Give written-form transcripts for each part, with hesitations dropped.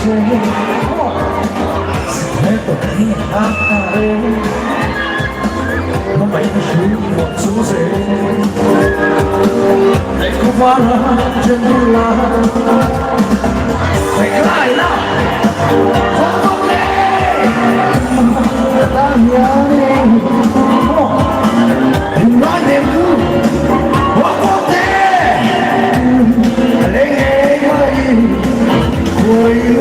Ecco, non mai piaciuto su sé. Ecco qua la gendulla. E dai là, con me, la mia anima, e non è più, con te, lei mai, vuoi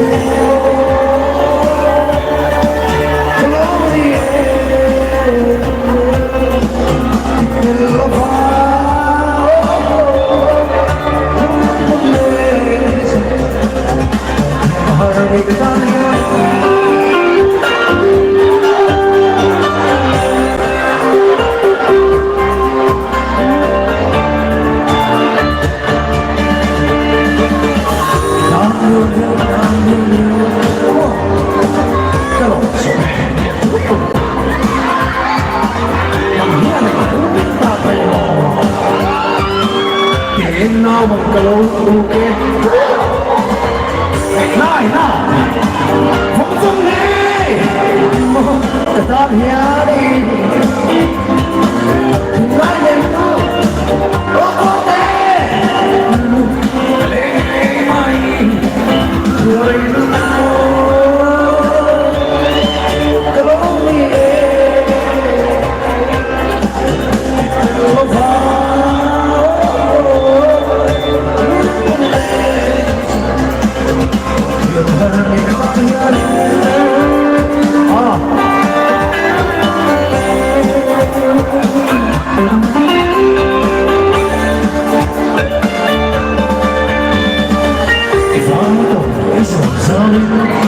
no một cái lối kia nói nó không dung đi cái ta nhớ đi nói đến nó có thể lấy mày người cái lối If I'm the